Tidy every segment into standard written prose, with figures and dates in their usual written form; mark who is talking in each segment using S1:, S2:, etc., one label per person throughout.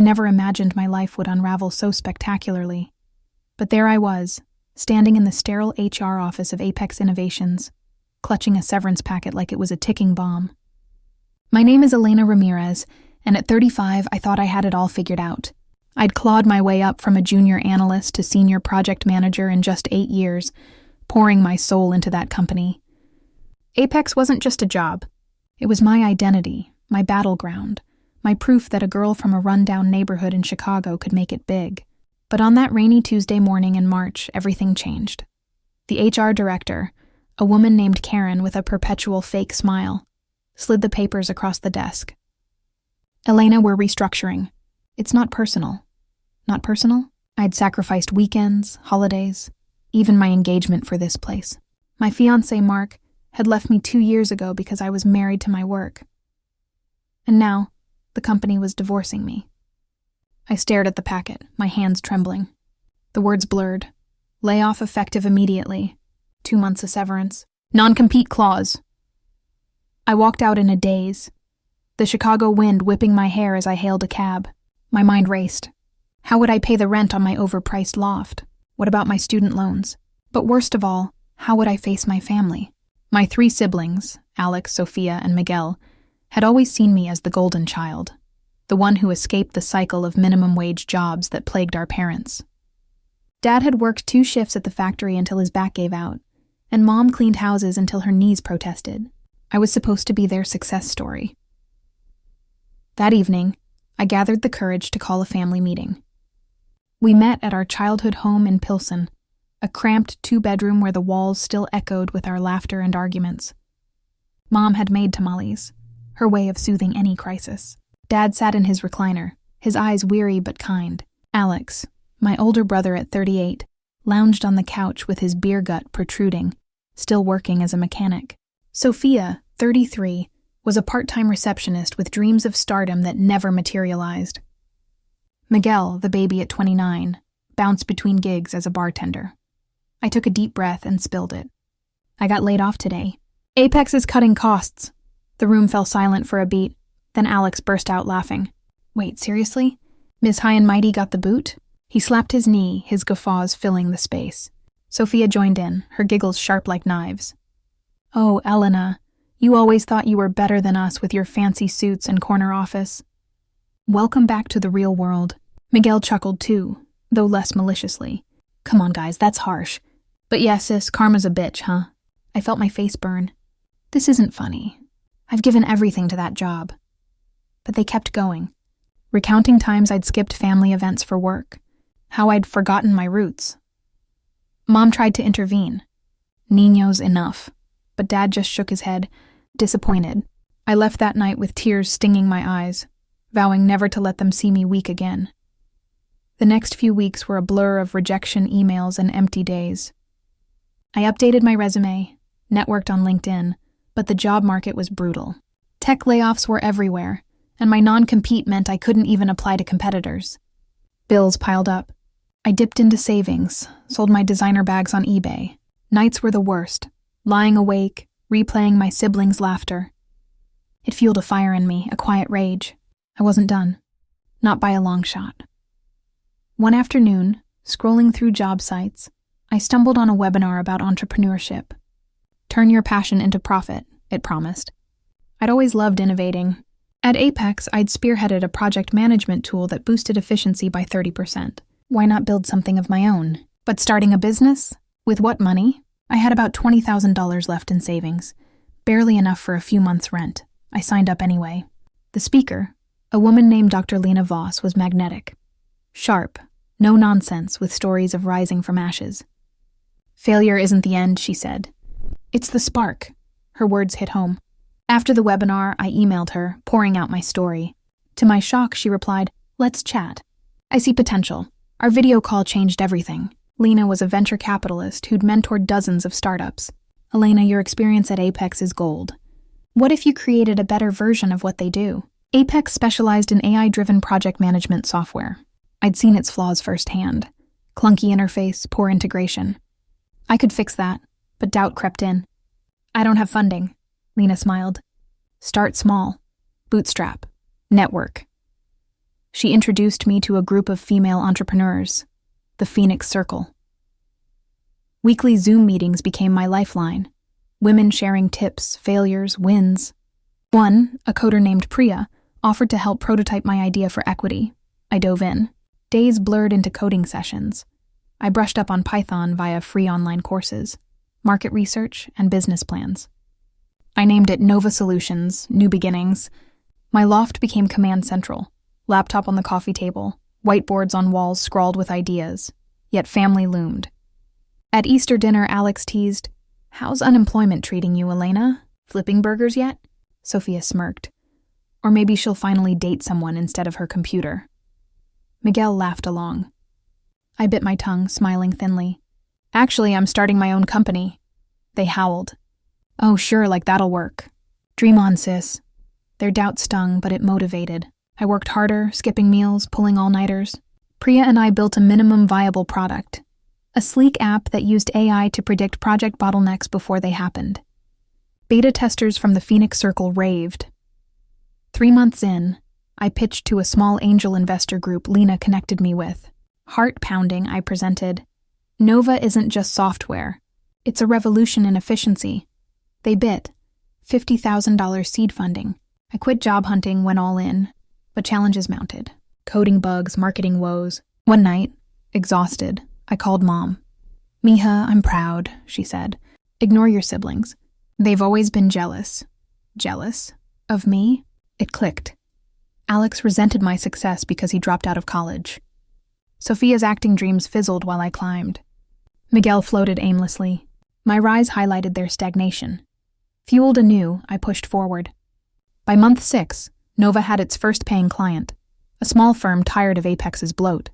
S1: never imagined my life would unravel so spectacularly. But there I was, standing in the sterile HR office of Apex Innovations, clutching a severance packet like it was a ticking bomb. My name is Elena Ramirez, and at 35, I thought I had it all figured out. I'd clawed my way up from a junior analyst to senior project manager in just 8 years, pouring my soul into that company. Apex wasn't just a job. It was my identity, my battleground, my proof that a girl from a rundown neighborhood in Chicago could make it big. But on that rainy Tuesday morning in March, everything changed. The HR director, a woman named Karen with a perpetual fake smile, slid the papers across the desk. Elena, we're restructuring. It's not personal. Not personal? I'd sacrificed weekends, holidays, even my engagement for this place. My fiancé, Mark, had left me 2 years ago because I was married to my work. And now, the company was divorcing me. I stared at the packet, my hands trembling. The words blurred. Layoff effective immediately. 2 months of severance. Non-compete clause. I walked out in a daze, the Chicago wind whipping my hair as I hailed a cab. My mind raced. How would I pay the rent on my overpriced loft? What about my student loans? But worst of all, how would I face my family? My 3 siblings, Alex, Sophia, and Miguel, had always seen me as the golden child, the one who escaped the cycle of minimum wage jobs that plagued our parents. Dad had worked 2 shifts at the factory until his back gave out, and Mom cleaned houses until her knees protested. I was supposed to be their success story. That evening, I gathered the courage to call a family meeting. We met at our childhood home in Pilsen, a cramped 2-bedroom where the walls still echoed with our laughter and arguments. Mom had made tamales, her way of soothing any crisis. Dad sat in his recliner, his eyes weary but kind. Alex, my older brother at 38, lounged on the couch with his beer gut protruding, still working as a mechanic. Sophia, 33, was a part-time receptionist with dreams of stardom that never materialized. Miguel, the baby at 29, bounced between gigs as a bartender. I took a deep breath and spilled it. I got laid off today. Apex is cutting costs. The room fell silent for a beat. Then Alex burst out laughing. Wait, seriously? Ms. High and Mighty got the boot? He slapped his knee, his guffaws filling the space. Sophia joined in, her giggles sharp like knives. Oh, Elena, you always thought you were better than us with your fancy suits and corner office. Welcome back to the real world. Miguel chuckled too, though less maliciously. Come on, guys, that's harsh. But yeah, sis, karma's a bitch, huh? I felt my face burn. This isn't funny. I've given everything to that job. But they kept going, recounting times I'd skipped family events for work, how I'd forgotten my roots. Mom tried to intervene. Niños, enough. But Dad just shook his head, disappointed. I left that night with tears stinging my eyes, vowing never to let them see me weak again. The next few weeks were a blur of rejection emails and empty days. I updated my resume, networked on LinkedIn, but the job market was brutal. Tech layoffs were everywhere, and my non-compete meant I couldn't even apply to competitors. Bills piled up. I dipped into savings, sold my designer bags on eBay. Nights were the worst, lying awake, replaying my siblings' laughter. It fueled a fire in me, a quiet rage. I wasn't done. Not by a long shot. One afternoon, scrolling through job sites, I stumbled on a webinar about entrepreneurship. Turn your passion into profit, it promised. I'd always loved innovating. At Apex, I'd spearheaded a project management tool that boosted efficiency by 30%. Why not build something of my own? But starting a business? With what money? I had about $20,000 left in savings, barely enough for a few months' rent. I signed up anyway. The speaker, a woman named Dr. Lena Voss, was magnetic. Sharp, no nonsense, with stories of rising from ashes. Failure isn't the end, she said. It's the spark. Her words hit home. After the webinar, I emailed her, pouring out my story. To my shock, she replied, "Let's chat. I see potential. Our video call changed everything." Lena was a venture capitalist who'd mentored dozens of startups. "Elena, your experience at Apex is gold. What if you created a better version of what they do?" Apex specialized in AI-driven project management software. I'd seen its flaws firsthand. Clunky interface, poor integration. I could fix that, but doubt crept in. "I don't have funding," Lena smiled. "Start small. Bootstrap. Network." She introduced me to a group of female entrepreneurs, the Phoenix Circle. Weekly Zoom meetings became my lifeline, women sharing tips, failures, wins. One, a coder named Priya, offered to help prototype my idea for equity. I dove in. Days blurred into coding sessions. I brushed up on Python via free online courses, market research, and business plans. I named it Nova Solutions, New Beginnings. My loft became command central, laptop on the coffee table, whiteboards on walls scrawled with ideas, yet family loomed. At Easter dinner, Alex teased, "How's unemployment treating you, Elena? Flipping burgers yet?" Sophia smirked. Or maybe she'll finally date someone instead of her computer. Miguel laughed along. I bit my tongue, smiling thinly. "Actually, I'm starting my own company." They howled. "Oh, sure, like that'll work. Dream on, sis." Their doubt stung, but it motivated. I worked harder, skipping meals, pulling all-nighters. Priya and I built a minimum viable product, a sleek app that used AI to predict project bottlenecks before they happened. Beta testers from the Phoenix Circle raved. 3 months in, I pitched to a small angel investor group Lena connected me with. Heart-pounding, I presented, "Nova isn't just software. It's a revolution in efficiency." They bit. $50,000 seed funding. I quit job hunting, went all in, but challenges mounted. Coding bugs, marketing woes. One night, exhausted, I called Mom. "Mija, I'm proud," she said. "Ignore your siblings. They've always been jealous." Jealous? Of me? It clicked. Alex resented my success because he dropped out of college. Sophia's acting dreams fizzled while I climbed. Miguel floated aimlessly. My rise highlighted their stagnation. Fueled anew, I pushed forward. By month 6, Nova had its first paying client, a small firm tired of Apex's bloat.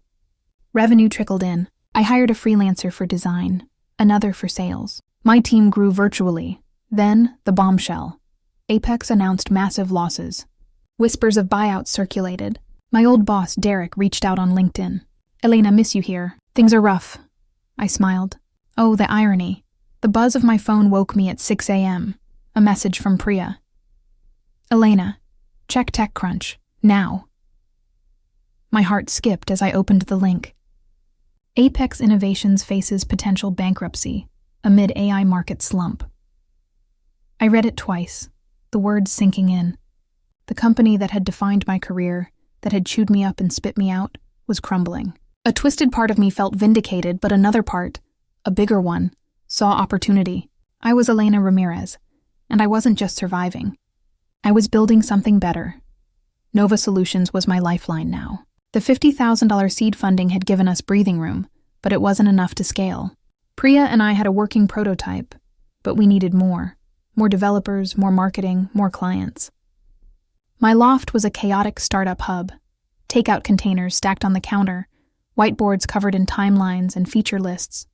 S1: Revenue trickled in. I hired a freelancer for design, another for sales. My team grew virtually. Then, the bombshell. Apex announced massive losses. Whispers of buyouts circulated. My old boss, Derek, reached out on LinkedIn. "Elena, miss you here. Things are rough." I smiled. Oh, the irony. The buzz of my phone woke me at 6 a.m. A message from Priya. "Elena, check TechCrunch, now." My heart skipped as I opened the link. Apex Innovations faces potential bankruptcy amid AI market slump. I read it twice, the words sinking in. The company that had defined my career, that had chewed me up and spit me out, was crumbling. A twisted part of me felt vindicated, but another part, a bigger one, saw opportunity. I was Elena Ramirez, and I wasn't just surviving. I was building something better. Nova Solutions was my lifeline now. The $50,000 seed funding had given us breathing room, but it wasn't enough to scale. Priya and I had a working prototype, but we needed more. More developers, more marketing, more clients. My loft was a chaotic startup hub. Takeout containers stacked on the counter, whiteboards covered in timelines and feature lists.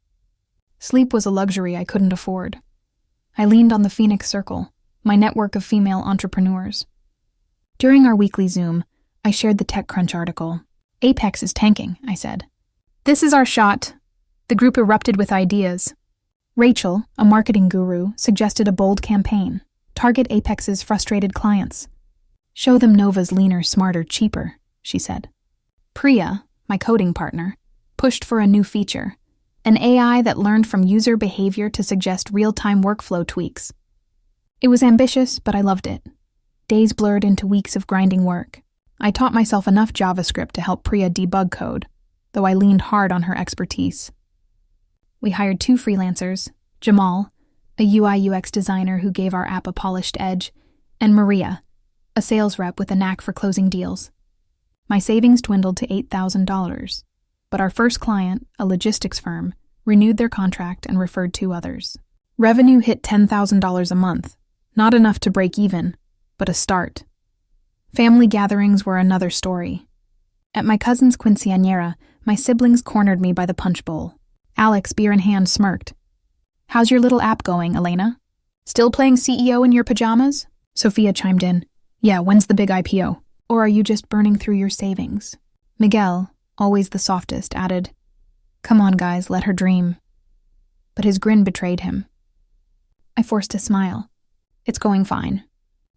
S1: Sleep was a luxury I couldn't afford. I leaned on the Phoenix Circle, my network of female entrepreneurs. During our weekly Zoom, I shared the TechCrunch article. "Apex is tanking," I said. "This is our shot." The group erupted with ideas. Rachel, a marketing guru, suggested a bold campaign. Target Apex's frustrated clients. "Show them Nova's leaner, smarter, cheaper," she said. Priya, my coding partner, pushed for a new feature, an AI that learned from user behavior to suggest real-time workflow tweaks. It was ambitious, but I loved it. Days blurred into weeks of grinding work. I taught myself enough JavaScript to help Priya debug code, though I leaned hard on her expertise. We hired 2 freelancers, Jamal, a UI/UX designer who gave our app a polished edge, and Maria, a sales rep with a knack for closing deals. My savings dwindled to $8,000, but our first client, a logistics firm, renewed their contract and referred 2 others. Revenue hit $10,000 a month, not enough to break even, but a start. Family gatherings were another story. At my cousin's quinceañera, my siblings cornered me by the punch bowl. Alex, beer in hand, smirked. "How's your little app going, Elena? Still playing CEO in your pajamas?" Sophia chimed in. "Yeah, when's the big IPO? Or are you just burning through your savings?" Miguel, always the softest, added, "Come on, guys, let her dream." But his grin betrayed him. I forced a smile. "It's going fine.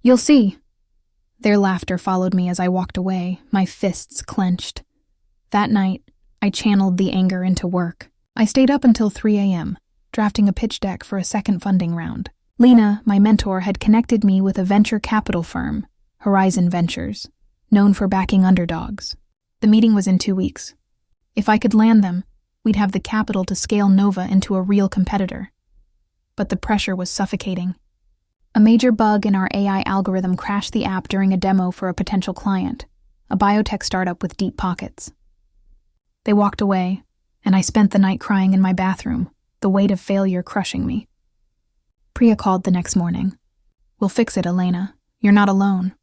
S1: You'll see." Their laughter followed me as I walked away, my fists clenched. That night, I channeled the anger into work. I stayed up until 3 a.m., drafting a pitch deck for a second funding round. Lena, my mentor, had connected me with a venture capital firm, Horizon Ventures, known for backing underdogs. The meeting was in 2 weeks. If I could land them, we'd have the capital to scale Nova into a real competitor. But the pressure was suffocating. A major bug in our AI algorithm crashed the app during a demo for a potential client, a biotech startup with deep pockets. They walked away, and I spent the night crying in my bathroom, the weight of failure crushing me. Priya called the next morning. "We'll fix it, Elena. You're not alone."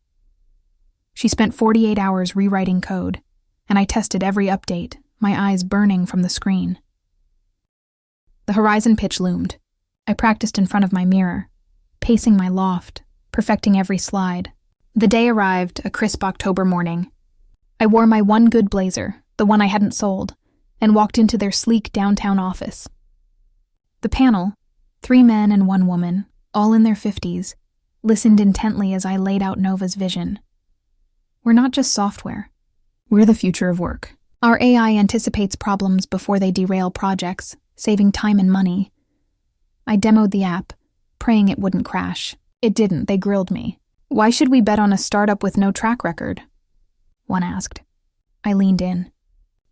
S1: She spent 48 hours rewriting code, and I tested every update, my eyes burning from the screen. The Horizon pitch loomed. I practiced in front of my mirror, pacing my loft, perfecting every slide. The day arrived, a crisp October morning. I wore my one good blazer, the one I hadn't sold, and walked into their sleek downtown office. The panel, 3 men and 1 woman, all in their 50s, listened intently as I laid out Nova's vision. We're not just software. We're the future of work. Our AI anticipates problems before they derail projects, saving time and money. I demoed the app, praying it wouldn't crash. It didn't. They grilled me. "Why should we bet on a startup with no track record?" one asked. I leaned in.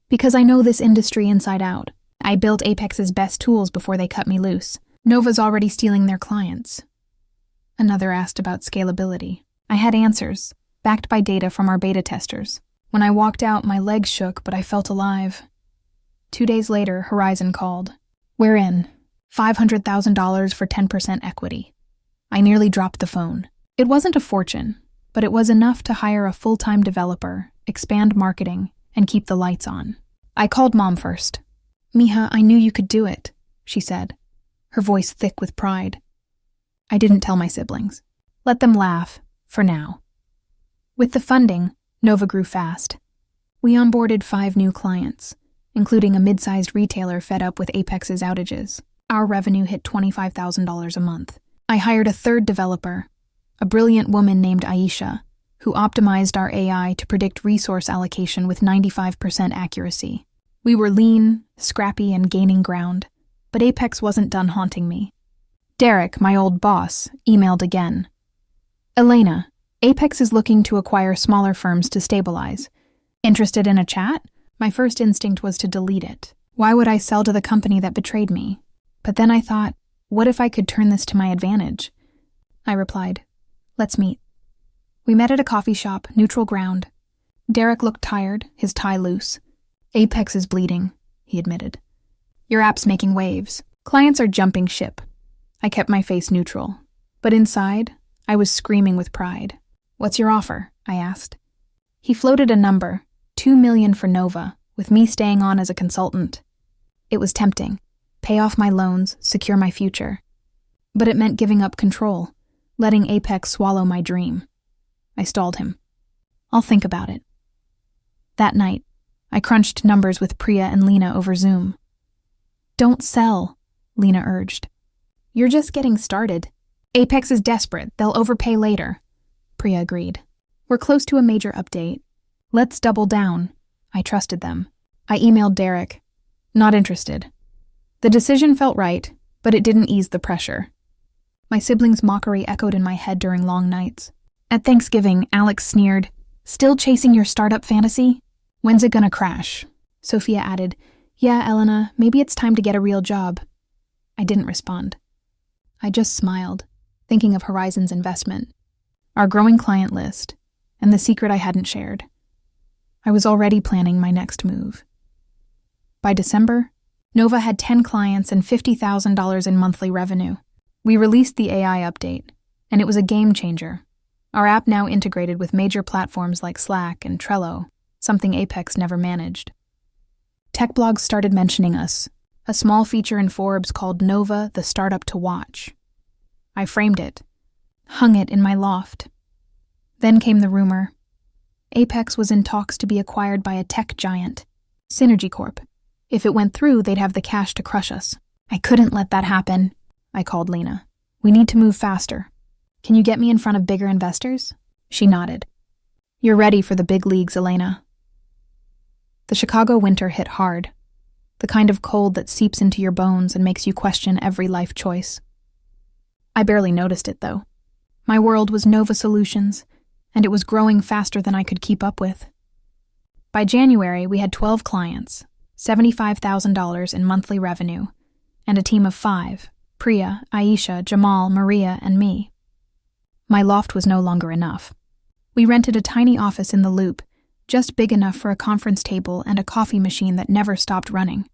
S1: "Because I know this industry inside out. I built Apex's best tools before they cut me loose. Nova's already stealing their clients." Another asked about scalability. I had answers, backed by data from our beta testers. When I walked out, my legs shook, but I felt alive. 2 days later, Horizon called. "We're in. $500,000 for 10% equity." I nearly dropped the phone. It wasn't a fortune, but it was enough to hire a full-time developer, expand marketing, and keep the lights on. I called Mom first. "Mija, I knew you could do it," she said, her voice thick with pride. I didn't tell my siblings. Let them laugh, for now. With the funding, Nova grew fast. We onboarded 5 new clients, including a mid-sized retailer fed up with Apex's outages. Our revenue hit $25,000 a month. I hired a 3rd developer, a brilliant woman named Aisha, who optimized our AI to predict resource allocation with 95% accuracy. We were lean, scrappy, and gaining ground, but Apex wasn't done haunting me. Derek, my old boss, emailed again. "Elena, Apex is looking to acquire smaller firms to stabilize. Interested in a chat?" My first instinct was to delete it. Why would I sell to the company that betrayed me? But then I thought, what if I could turn this to my advantage? I replied, "Let's meet." We met at a coffee shop, neutral ground. Derek looked tired, his tie loose. "Apex is bleeding," he admitted. "Your app's making waves. Clients are jumping ship." I kept my face neutral, but inside, I was screaming with pride. "What's your offer?" I asked. He floated a number, $2 million for Nova, with me staying on as a consultant. It was tempting. Pay off my loans, secure my future. But it meant giving up control, letting Apex swallow my dream. I stalled him. "I'll think about it." That night, I crunched numbers with Priya and Lena over Zoom. "Don't sell," Lena urged. "You're just getting started. Apex is desperate. They'll overpay later." Priya agreed. "We're close to a major update. Let's double down." I trusted them. I emailed Derek. Not interested. The decision felt right, but it didn't ease the pressure. My siblings' mockery echoed in my head during long nights. At Thanksgiving, Alex sneered, "Still chasing your startup fantasy? When's it gonna crash?" Sophia added, "Yeah, Elena, maybe it's time to get a real job." I didn't respond. I just smiled, thinking of Horizon's investment, our growing client list, and the secret I hadn't shared. I was already planning my next move. By December, Nova had 10 clients and $50,000 in monthly revenue. We released the AI update, and it was a game changer. Our app now integrated with major platforms like Slack and Trello, something Apex never managed. Tech blogs started mentioning us, a small feature in Forbes called Nova, the Startup to Watch. I framed it, hung it in my loft. Then came the rumor. Apex was in talks to be acquired by a tech giant, Synergy Corp. If it went through, they'd have the cash to crush us. I couldn't let that happen. I called Lena. "We need to move faster. Can you get me in front of bigger investors?" She nodded. You're ready for the big leagues, Elena. The Chicago winter hit hard, the kind of cold that seeps into your bones and makes you question every life choice. I barely noticed it, though. My world was Nova Solutions, and it was growing faster than I could keep up with. By January, we had 12 clients, $75,000 in monthly revenue, and a team of 5, Priya, Aisha, Jamal, Maria, and me. My loft was no longer enough. We rented a tiny office in the Loop, just big enough for a conference table and a coffee machine that never stopped running.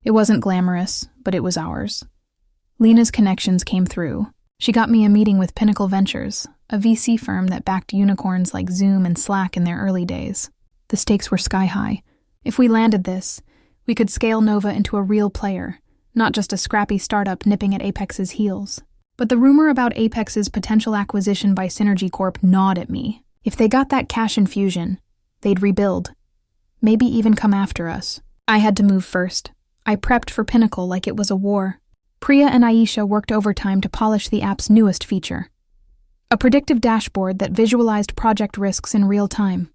S1: It wasn't glamorous, but it was ours. Lena's connections came through. She got me a meeting with Pinnacle Ventures, a VC firm that backed unicorns like Zoom and Slack in their early days. The stakes were sky high. If we landed this, we could scale Nova into a real player, not just a scrappy startup nipping at Apex's heels. But the rumor about Apex's potential acquisition by Synergy Corp gnawed at me. If they got that cash infusion, they'd rebuild. Maybe even come after us. I had to move first. I prepped for Pinnacle like it was a war. Priya and Aisha worked overtime to polish the app's newest feature, a predictive dashboard that visualized project risks in real time.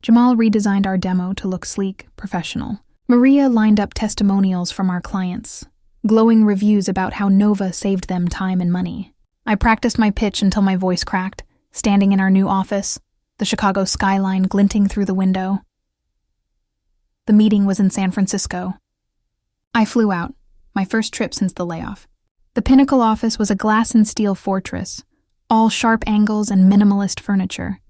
S1: Jamal redesigned our demo to look sleek, professional. Maria lined up testimonials from our clients, glowing reviews about how Nova saved them time and money. I practiced my pitch until my voice cracked, standing in our new office, the Chicago skyline glinting through the window. The meeting was in San Francisco. I flew out, my first trip since the layoff. The Pinnacle office was a glass and steel fortress, all sharp angles and minimalist furniture.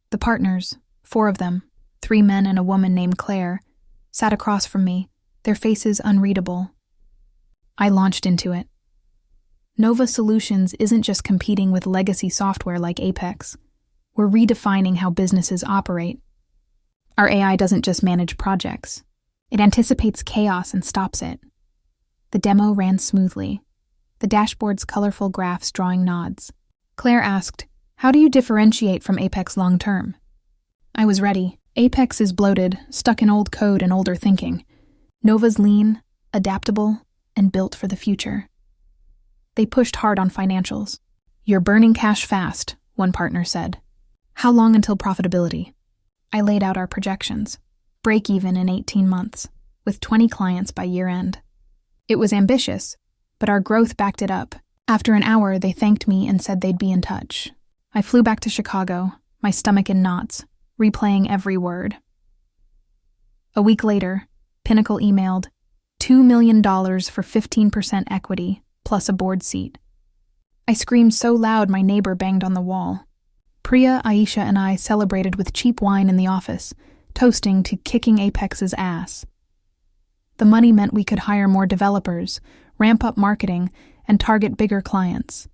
S1: The partners, 4 of them, 3 men and a woman named Claire, sat across from me, their faces unreadable. I launched into it. Nova Solutions isn't just competing with legacy software like Apex. We're redefining how businesses operate. Our AI doesn't just manage projects. It anticipates chaos and stops it. The demo ran smoothly, the dashboard's colorful graphs drawing nods. Claire asked, "How do you differentiate from Apex long-term?" I was ready. Apex is bloated, stuck in old code and older thinking. Nova's lean, adaptable, and built for the future. They pushed hard on financials. "You're burning cash fast," one partner said. "How long until profitability?" I laid out our projections. Break even in 18 months, with 20 clients by year-end. It was ambitious, but our growth backed it up. After an hour, they thanked me and said they'd be in touch. I flew back to Chicago, my stomach in knots, replaying every word. A week later, Pinnacle emailed, $2 million for 15% equity, plus a board seat. I screamed so loud my neighbor banged on the wall. Priya, Aisha, and I celebrated with cheap wine in the office, toasting to kicking Apex's ass. The money meant we could hire more developers, ramp up marketing, and target bigger clients.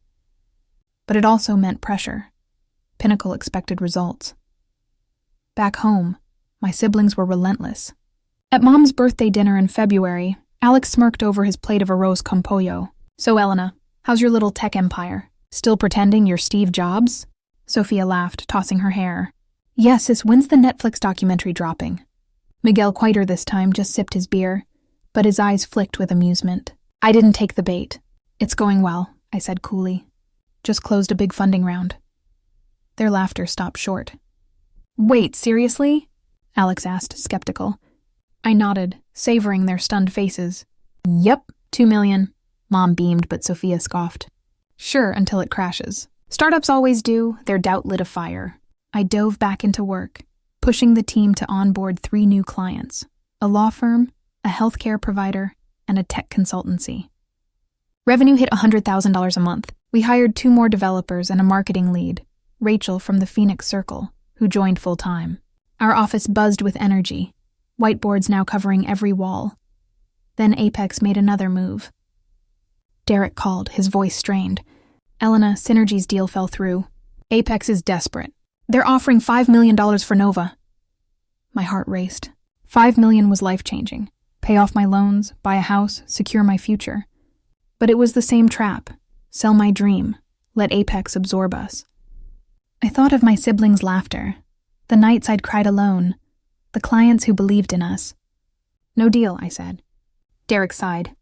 S1: But it also meant pressure. Pinnacle expected results. Back home, my siblings were relentless. At Mom's birthday dinner in February, Alex smirked over his plate of arroz con pollo. "So, Elena, how's your little tech empire? Still pretending you're Steve Jobs?" Sophia laughed, tossing her hair. "Yes, sis, when's the Netflix documentary dropping?" Miguel Quieter this time just sipped his beer, but his eyes flicked with amusement. I didn't take the bait. "It's going well," I said coolly. "Just closed a big funding round." Their laughter stopped short. "Wait, seriously?" Alex asked, skeptical. I nodded, savoring their stunned faces. "Yep, 2 million. Mom beamed, but Sophia scoffed. "Sure, until it crashes. Startups always do, their doubt lit a fire." I dove back into work, pushing the team to onboard 3 new clients, a law firm, a healthcare provider, and a tech consultancy. Revenue hit $100,000 a month. We hired 2 more developers and a marketing lead, Rachel from the Phoenix Circle, who joined full-time. Our office buzzed with energy, whiteboards now covering every wall. Then Apex made another move. Derek called, his voice strained. "Elena, Synergy's deal fell through. Apex is desperate. They're offering $5 million for Nova." My heart raced. $5 million was life-changing. Pay off my loans, buy a house, secure my future. But it was the same trap. Sell my dream. Let Apex absorb us. I thought of my siblings' laughter, the nights I'd cried alone, the clients who believed in us. "No deal," I said. Derek sighed.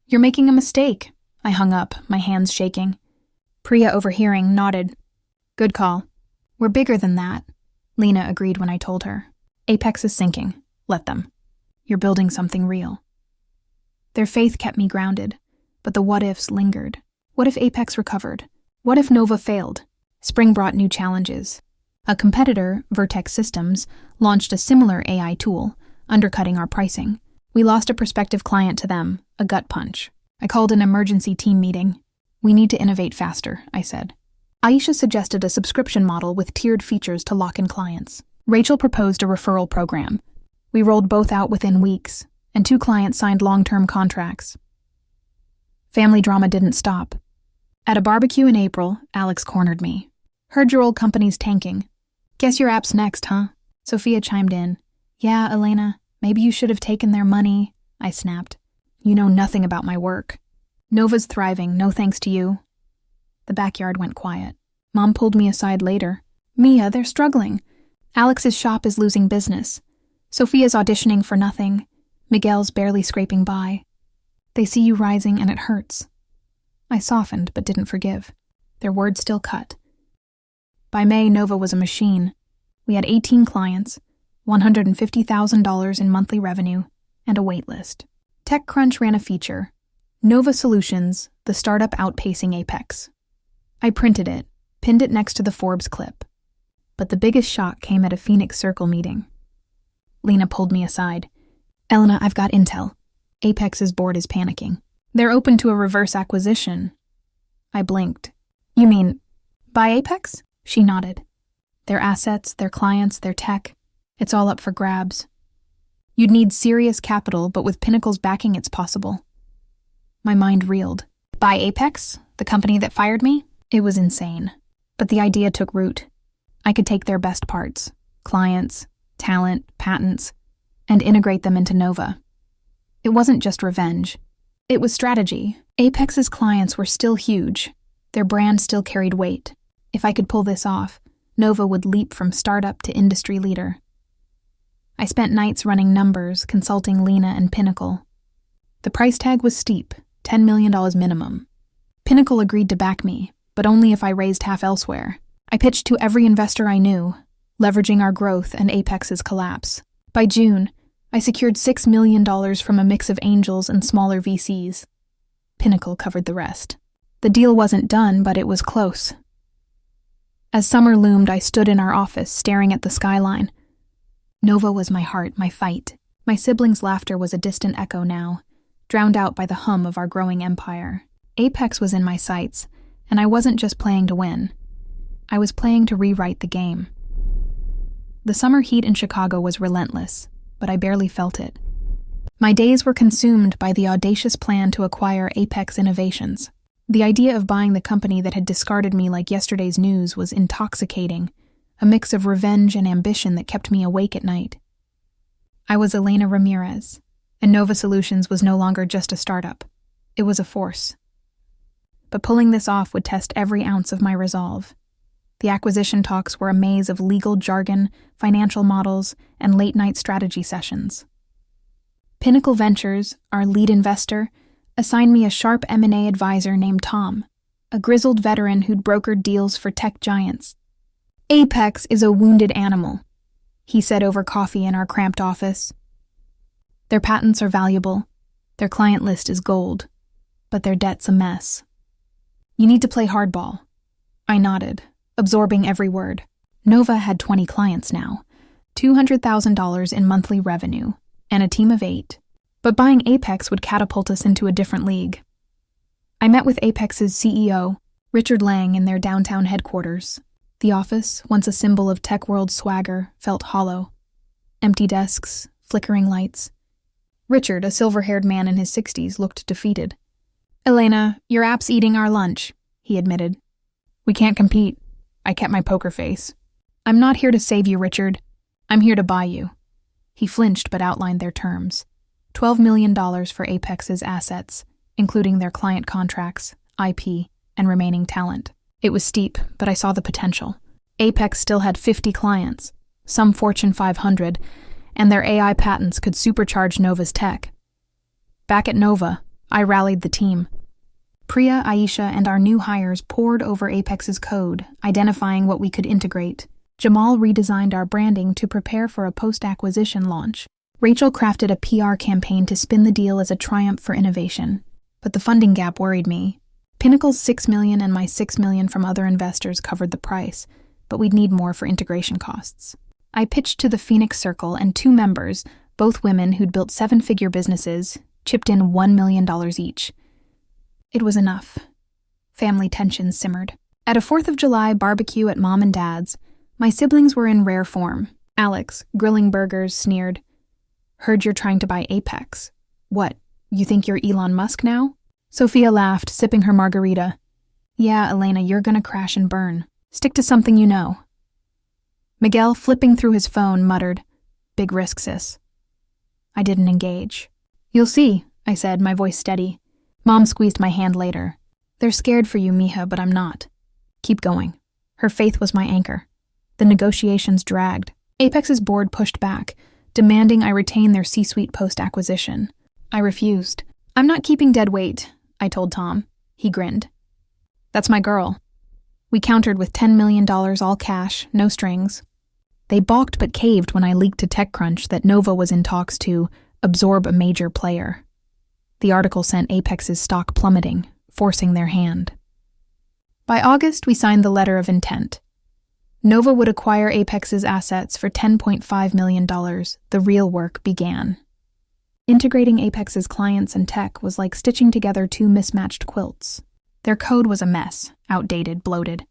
S1: "You're making a mistake." I hung up, my hands shaking. Priya, overhearing, nodded. "Good call. We're bigger than that, Lena agreed when I told her. Apex is sinking. Let them. You're building something real. Their faith kept me grounded, but the what-ifs lingered. What if Apex recovered? What if Nova failed? Spring brought new challenges. A competitor, Vertex Systems, launched a similar AI tool, undercutting our pricing. We lost a prospective client to them, a gut punch. I called an emergency team meeting. We need to innovate faster, I said. Aisha suggested a subscription model with tiered features to lock in clients. Rachel proposed a referral program. We rolled both out within weeks, and 2 clients signed long-term contracts. Family drama didn't stop. At a barbecue in April, Alex cornered me. Heard your old company's tanking. Guess your app's next, huh? Sophia chimed in. Yeah, Elena, maybe you should have taken their money, I snapped. You know nothing about my work. Nova's thriving, no thanks to you. The backyard went quiet. Mom pulled me aside later. Mia, they're struggling. Alex's shop is losing business. Sophia's auditioning for nothing. Miguel's barely scraping by. They see you rising and it hurts. I softened but didn't forgive. Their words still cut. By May, Nova was a machine. We had 18 clients, $150,000 in monthly revenue, and a wait list. TechCrunch ran a feature, Nova Solutions, the startup outpacing Apex. I printed it, pinned it next to the Forbes clip. But the biggest shock came at a Phoenix Circle meeting. Lena pulled me aside. Elena, I've got intel. Apex's board is panicking. They're open to a reverse acquisition. I blinked. You mean, by Apex? She nodded. Their assets, their clients, their tech, it's all up for grabs. You'd need serious capital, but with Pinnacle's backing, it's possible. My mind reeled. Buy Apex, the company that fired me? It was insane. But the idea took root. I could take their best parts, clients, talent, patents, and integrate them into Nova. It wasn't just revenge. It was strategy. Apex's clients were still huge. Their brand still carried weight. If I could pull this off, Nova would leap from startup to industry leader. I spent nights running numbers, consulting Lena and Pinnacle. The price tag was steep, $10 million minimum. Pinnacle agreed to back me, but only if I raised half elsewhere. I pitched to every investor I knew, leveraging our growth and Apex's collapse. By June, I secured $6 million from a mix of angels and smaller VCs. Pinnacle covered the rest. The deal wasn't done, but it was close. As summer loomed, I stood in our office, staring at the skyline. Nova was my heart, my fight. My siblings' laughter was a distant echo now, drowned out by the hum of our growing empire. Apex was in my sights, and I wasn't just playing to win. I was playing to rewrite the game. The summer heat in Chicago was relentless, but I barely felt it. My days were consumed by the audacious plan to acquire Apex Innovations. The idea of buying the company that had discarded me like yesterday's news was intoxicating, a mix of revenge and ambition that kept me awake at night. I was Elena Ramirez, and Nova Solutions was no longer just a startup. It was a force. But pulling this off would test every ounce of my resolve. The acquisition talks were a maze of legal jargon, financial models, and late-night strategy sessions. Pinnacle Ventures, our lead investor, assigned me a sharp M&A advisor named Tom, a grizzled veteran who'd brokered deals for tech giants. Apex is a wounded animal, he said over coffee in our cramped office. Their patents are valuable, their client list is gold, but their debt's a mess. You need to play hardball. I nodded, absorbing every word. Nova had 20 clients now, $200,000 in monthly revenue, and a team of 8. But buying Apex would catapult us into a different league. I met with Apex's CEO, Richard Lang, in their downtown headquarters. The office, once a symbol of tech world swagger, felt hollow. Empty desks, flickering lights. Richard, a silver-haired man in his 60s, looked defeated. Elena, your app's eating our lunch, he admitted. We can't compete. I kept my poker face. I'm not here to save you, Richard. I'm here to buy you. He flinched but outlined their terms. $12 million for Apex's assets, including their client contracts, IP, and remaining talent. It was steep, but I saw the potential. Apex still had 50 clients, some Fortune 500, and their AI patents could supercharge Nova's tech. Back at Nova, I rallied the team. Priya, Aisha, and our new hires pored over Apex's code, identifying what we could integrate, Jamal redesigned our branding to prepare for a post-acquisition launch. Rachel crafted a PR campaign to spin the deal as a triumph for innovation. But the funding gap worried me. Pinnacle's $6 million and my $6 million from other investors covered the price, but we'd need more for integration costs. I pitched to the Phoenix Circle, and 2 members, both women who'd built 7-figure businesses, chipped in $1 million each. It was enough. Family tensions simmered. At a 4th of July barbecue at Mom and Dad's, my siblings were in rare form. Alex, grilling burgers, sneered, "Heard you're trying to buy Apex. What, you think you're Elon Musk now?" Sophia laughed, sipping her margarita. "Yeah, Elena, you're gonna crash and burn. Stick to something you know." Miguel, flipping through his phone, muttered, "Big risk, sis." I didn't engage. "You'll see," I said, my voice steady. Mom squeezed my hand later. "They're scared for you, mija, but I'm not. Keep going." Her faith was my anchor. The negotiations dragged. Apex's board pushed back, demanding I retain their C-suite post-acquisition. I refused. "I'm not keeping dead weight," I told Tom. He grinned. "That's my girl." We countered with $10 million all cash, no strings. They balked but caved when I leaked to TechCrunch that Nova was in talks to absorb a major player. The article sent Apex's stock plummeting, forcing their hand. By August, we signed the letter of intent. Nova would acquire Apex's assets for $10.5 million. The real work began. Integrating Apex's clients and tech was like stitching together 2 mismatched quilts. Their code was a mess, outdated, bloated.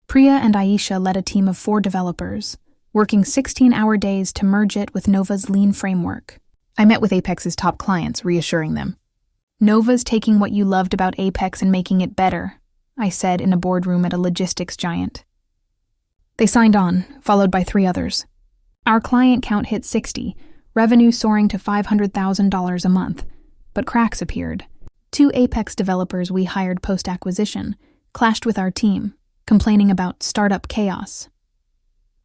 S1: Priya and Aisha led a team of 4 developers, working 16-hour days to merge it with Nova's lean framework. I met with Apex's top clients, reassuring them. "Nova's taking what you loved about Apex and making it better," I said in a boardroom at a logistics giant. They signed on, followed by 3 others. Our client count hit 60, revenue soaring to $500,000 a month, but cracks appeared. 2 Apex developers we hired post-acquisition clashed with our team, complaining about startup chaos.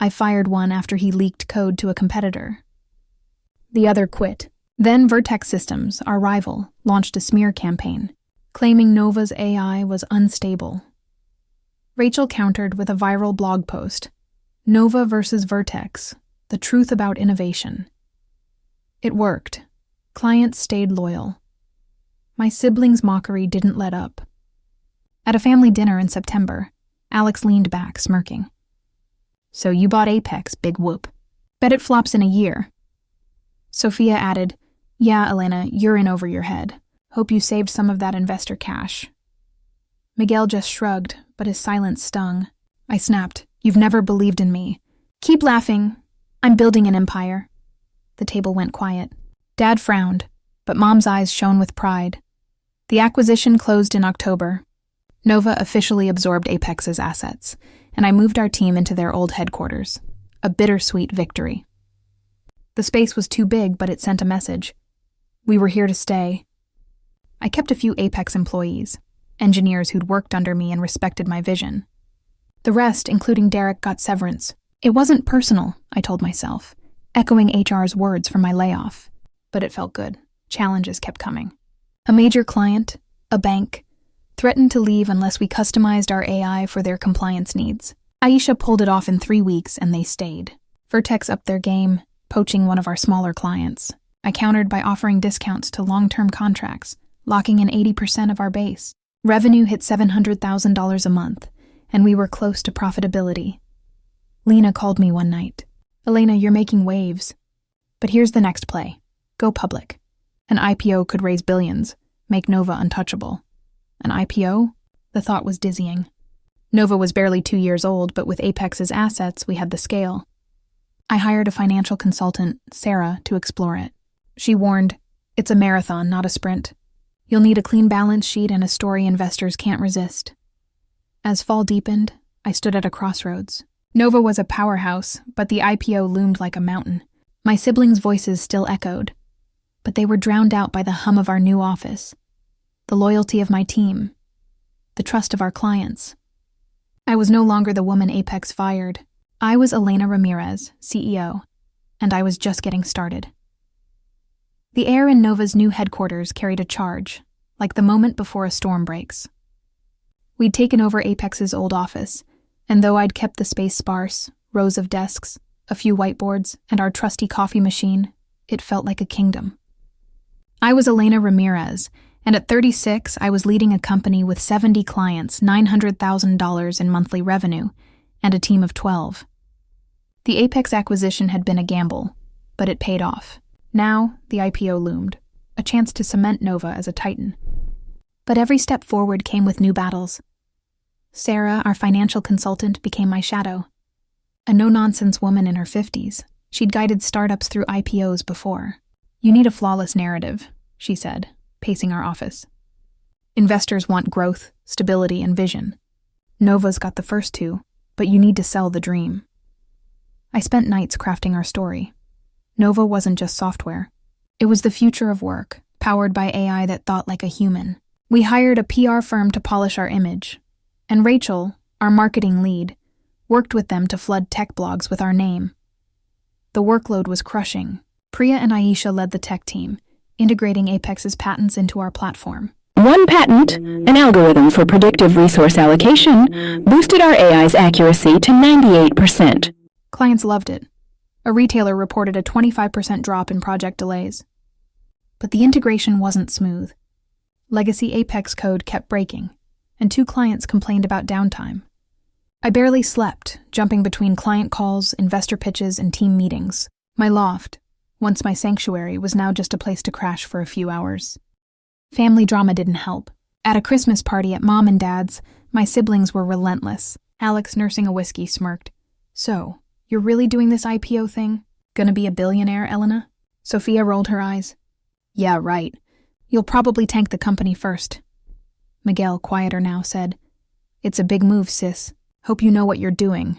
S1: I fired one after he leaked code to a competitor. The other quit. Then Vertex Systems, our rival, launched a smear campaign, claiming Nova's AI was unstable. Rachel countered with a viral blog post, "Nova versus Vertex, the truth about innovation." It worked. Clients stayed loyal. My siblings' mockery didn't let up. At a family dinner in September, Alex leaned back, smirking. "So you bought Apex, big whoop. Bet it flops in a year." Sophia added, "Yeah, Elena, you're in over your head. Hope you saved some of that investor cash." Miguel just shrugged, but his silence stung. I snapped, "You've never believed in me. Keep laughing. I'm building an empire." The table went quiet. Dad frowned, but Mom's eyes shone with pride. The acquisition closed in October. Nova officially absorbed Apex's assets, and I moved our team into their old headquarters. A bittersweet victory. The space was too big, but it sent a message. We were here to stay. I kept a few Apex employees, engineers who'd worked under me and respected my vision. The rest, including Derek, got severance. It wasn't personal, I told myself, echoing HR's words from my layoff. But it felt good. Challenges kept coming. A major client, a bank, threatened to leave unless we customized our AI for their compliance needs. Aisha pulled it off in 3 weeks, and they stayed. Vertex upped their game, poaching one of our smaller clients. I countered by offering discounts to long-term contracts, locking in 80% of our base. Revenue hit $700,000 a month, and we were close to profitability. Lena called me one night. "Elena, you're making waves. But here's the next play. Go public. An IPO could raise billions, make Nova untouchable." An IPO? The thought was dizzying. Nova was barely 2 years old, but with Apex's assets, we had the scale. I hired a financial consultant, Sarah, to explore it. She warned, "It's a marathon, not a sprint. You'll need a clean balance sheet and a story investors can't resist." As fall deepened, I stood at a crossroads. Nova was a powerhouse, but the IPO loomed like a mountain. My siblings' voices still echoed, but they were drowned out by the hum of our new office, the loyalty of my team, the trust of our clients. I was no longer the woman Apex fired. I was Elena Ramirez, CEO, and I was just getting started. The air in Nova's new headquarters carried a charge, like the moment before a storm breaks. We'd taken over Apex's old office, and though I'd kept the space sparse, Rows of desks, a few whiteboards, and our trusty coffee machine. It felt like a kingdom. I was Elena Ramirez, and at 36, I was leading a company with 70 clients, $900,000 in monthly revenue, and a team of 12. The Apex acquisition had been a gamble, but it paid off. Now, the IPO loomed, a chance to cement Nova as a titan. But every step forward came with new battles. Sarah, our financial consultant, became my shadow. A no-nonsense woman in her 50s, she'd guided startups through IPOs before. "You need a flawless narrative," she said, pacing our office. "Investors want growth, stability, and vision. Nova's got the first two, but you need to sell the dream." I spent nights crafting our story. Nova wasn't just software. It was the future of work, powered by AI that thought like a human. We hired a PR firm to polish our image, and Rachel, our marketing lead, worked with them to flood tech blogs with our name. The workload was crushing. Priya and Aisha led the tech team, integrating Apex's patents into our platform.
S2: One patent, an algorithm for predictive resource allocation, boosted our AI's accuracy to 98%.
S1: Clients loved it. A retailer reported a 25% drop in project delays. But the integration wasn't smooth. Legacy Apex code kept breaking, and 2 clients complained about downtime. I barely slept, jumping between client calls, investor pitches, and team meetings. My loft, once my sanctuary, was now just a place to crash for a few hours. Family drama didn't help. At a Christmas party at Mom and Dad's, my siblings were relentless. Alex, nursing a whiskey, smirked. "So, you're really doing this IPO thing? Gonna be a billionaire, Elena?" Sophia rolled her eyes. "Yeah, right. You'll probably tank the company first." Miguel, quieter now, said, "It's a big move, sis. Hope you know what you're doing."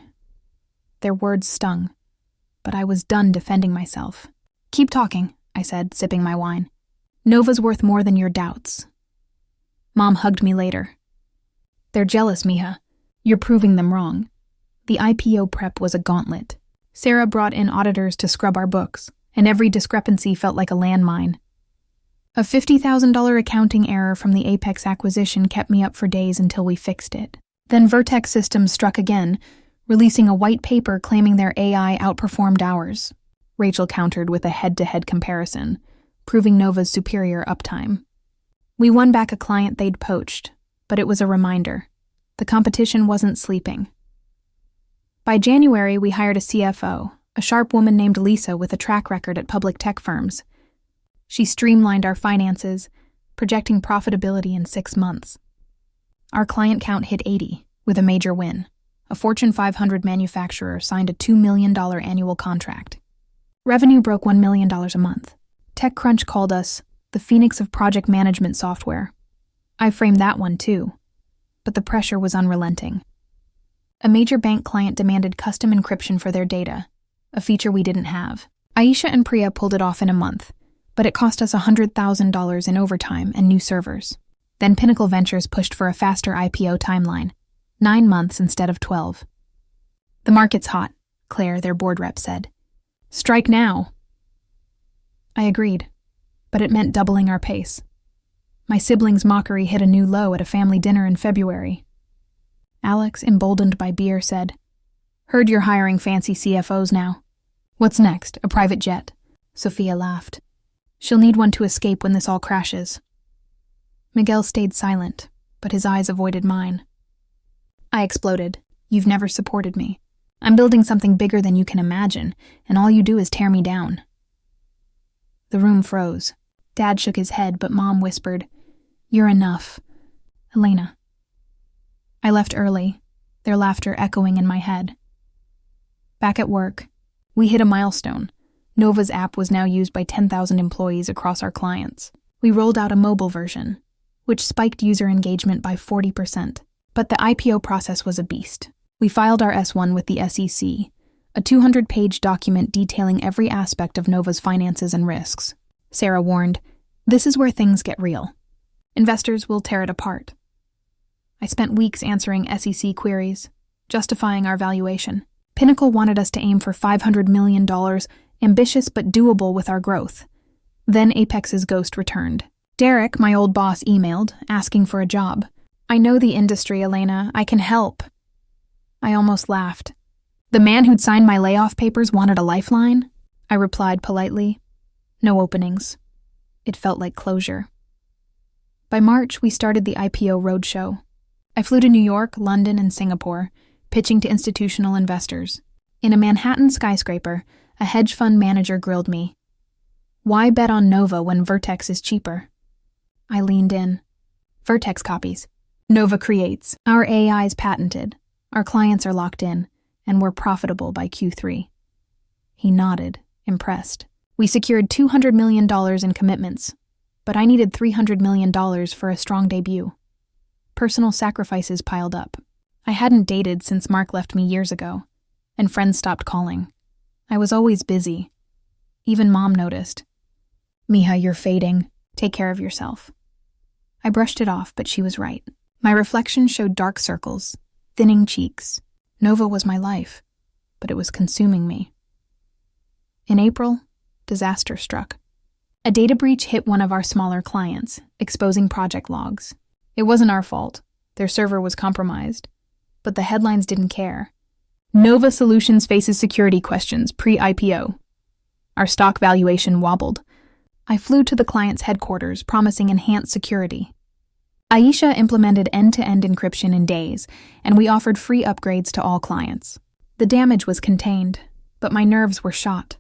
S1: Their words stung, but I was done defending myself. "Keep talking," I said, sipping my wine. "Nova's worth more than your doubts." Mom hugged me later. "They're jealous, Mija. You're proving them wrong." The IPO prep was a gauntlet. Sarah brought in auditors to scrub our books, and every discrepancy felt like a landmine. A $50,000 accounting error from the Apex acquisition kept me up for days until we fixed it. Then Vertex Systems struck again, releasing a white paper claiming their AI outperformed ours. Rachel countered with a head-to-head comparison, proving Nova's superior uptime. We won back a client they'd poached, but it was a reminder. The competition wasn't sleeping. By January, we hired a CFO, a sharp woman named Lisa with a track record at public tech firms. She streamlined our finances, projecting profitability in 6 months. Our client count hit 80, with a major win. A Fortune 500 manufacturer signed a $2 million annual contract. Revenue broke $1 million a month. TechCrunch called us the Phoenix of project management software. I framed that one too, but the pressure was unrelenting. A major bank client demanded custom encryption for their data, a feature we didn't have. Aisha and Priya pulled it off in a month, but it cost us $100,000 in overtime and new servers. Then Pinnacle Ventures pushed for a faster IPO timeline, 9 months instead of 12. "The market's hot," Claire, their board rep, said. "Strike now." I agreed, but it meant doubling our pace. My siblings' mockery hit a new low at a family dinner in February. Alex, emboldened by beer, said, "Heard you're hiring fancy CFOs now. What's next, a private jet?" Sophia laughed. "She'll need one to escape when this all crashes." Miguel stayed silent, but his eyes avoided mine. I exploded. "You've never supported me. I'm building something bigger than you can imagine, and all you do is tear me down." The room froze. Dad shook his head, but Mom whispered, "You're enough. Elena." I left early, their laughter echoing in my head. Back at work, we hit a milestone. Nova's app was now used by 10,000 employees across our clients. We rolled out a mobile version, which spiked user engagement by 40%. But the IPO process was a beast. We filed our S-1 with the SEC, a 200-page document detailing every aspect of Nova's finances and risks. Sarah warned, "This is where things get real. Investors will tear it apart." I spent weeks answering SEC queries, justifying our valuation. Pinnacle wanted us to aim for $500 million, ambitious but doable with our growth. Then Apex's ghost returned. Derek, my old boss, emailed, asking for a job. "I know the industry, Elena. I can help." I almost laughed. The man who'd signed my layoff papers wanted a lifeline? I replied politely. No openings. It felt like closure. By March, we started the IPO roadshow. I flew to New York, London, and Singapore, pitching to institutional investors. In a Manhattan skyscraper, a hedge fund manager grilled me. Why bet on Nova when Vertex is cheaper? I leaned in. Vertex copies. Nova creates. Our AI's patented. Our clients are locked in, and we're profitable by Q3. He nodded, impressed. We secured $200 million in commitments, but I needed $300 million for a strong debut. Personal sacrifices piled up. I hadn't dated since Mark left me years ago, and friends stopped calling. I was always busy. Even Mom noticed. Miha, you're fading. Take care of yourself. I brushed it off, but she was right. My reflection showed dark circles, thinning cheeks. Nova was my life, but it was consuming me. In April, disaster struck. A data breach hit one of our smaller clients, exposing project logs. It wasn't our fault. Their server was compromised. But the headlines didn't care. Nova Solutions faces security questions pre-IPO. Our stock valuation wobbled. I flew to the client's headquarters, promising enhanced security. Aisha implemented end-to-end encryption in days, and we offered free upgrades to all clients. The damage was contained, but my nerves were shot.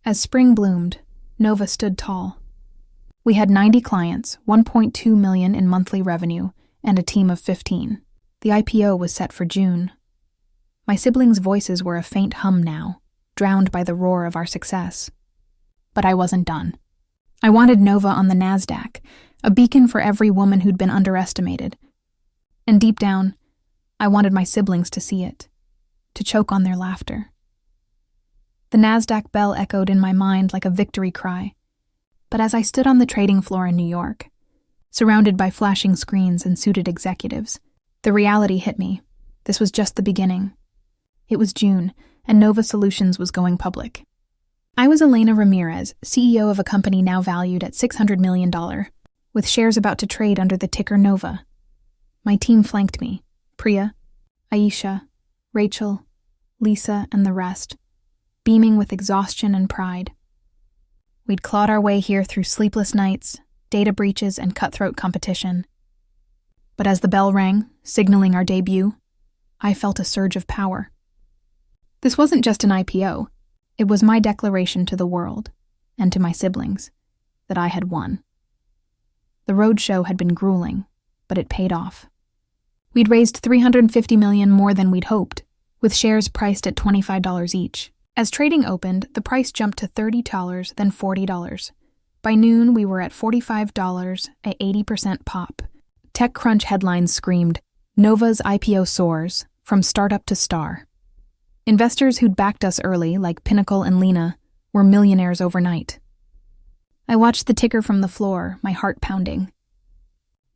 S1: As spring bloomed, Nova stood tall. We had 90 clients, $1.2 million in monthly revenue, and a team of 15. The IPO was set for June. My siblings' voices were a faint hum now, drowned by the roar of our success. But I wasn't done. I wanted Nova on the NASDAQ, a beacon for every woman who'd been underestimated. And deep down, I wanted my siblings to see it, to choke on their laughter. The NASDAQ bell echoed in my mind like a victory cry. But as I stood on the trading floor in New York, surrounded by flashing screens and suited executives, the reality hit me. This was just the beginning. It was June, and Nova Solutions was going public. I was Elena Ramirez, CEO of a company now valued at $600 million, with shares about to trade under the ticker Nova. My team flanked me: Priya, Aisha, Rachel, Lisa, and the rest, beaming with exhaustion and pride. We'd clawed our way here through sleepless nights, data breaches, and cutthroat competition. But as the bell rang, signaling our debut, I felt a surge of power. This wasn't just an IPO. It was my declaration to the world, and to my siblings, that I had won. The roadshow had been grueling, but it paid off. We'd raised $350 million more than we'd hoped, with shares priced at $25 each. As trading opened, the price jumped to $30, then $40. By noon, we were at $45, at 80% pop. TechCrunch headlines screamed, "Nova's IPO soars, from startup to star." Investors who'd backed us early, like Pinnacle and Lena, were millionaires overnight. I watched the ticker from the floor, my heart pounding.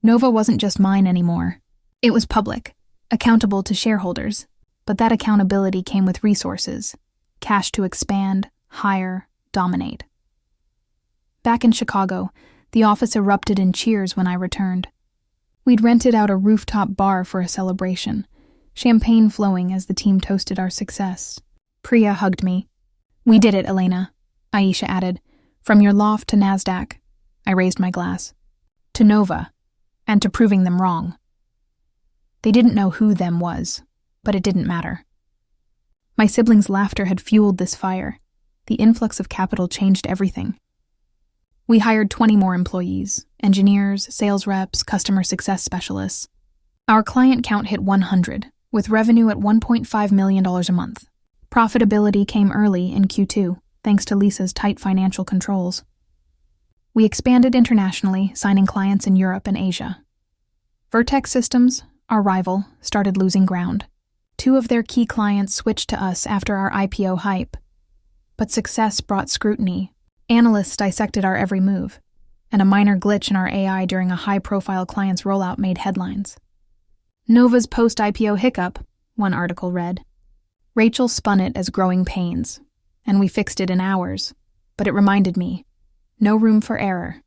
S1: Nova wasn't just mine anymore. It was public, accountable to shareholders, but that accountability came with resources, cash to expand, hire, dominate. Back in Chicago, the office erupted in cheers when I returned. We'd rented out a rooftop bar for a celebration, champagne flowing as the team toasted our success. Priya hugged me. "We did it, Elena," Aisha added. "From your loft to NASDAQ." I raised my glass. "To Nova, and to proving them wrong." They didn't know who them was, but it didn't matter. My siblings' laughter had fueled this fire. The influx of capital changed everything. We hired 20 more employees, engineers, sales reps, customer success specialists. Our client count hit 100, with revenue at $1.5 million a month. Profitability came early in Q2, thanks to Lisa's tight financial controls. We expanded internationally, signing clients in Europe and Asia. Vertex Systems, our rival, started losing ground. 2 of their key clients switched to us after our IPO hype. But success brought scrutiny. Analysts dissected our every move, and a minor glitch in our AI during a high-profile client's rollout made headlines. "Nova's post-IPO hiccup," one article read. Rachel spun it as growing pains, and we fixed it in hours, but it reminded me, no room for error.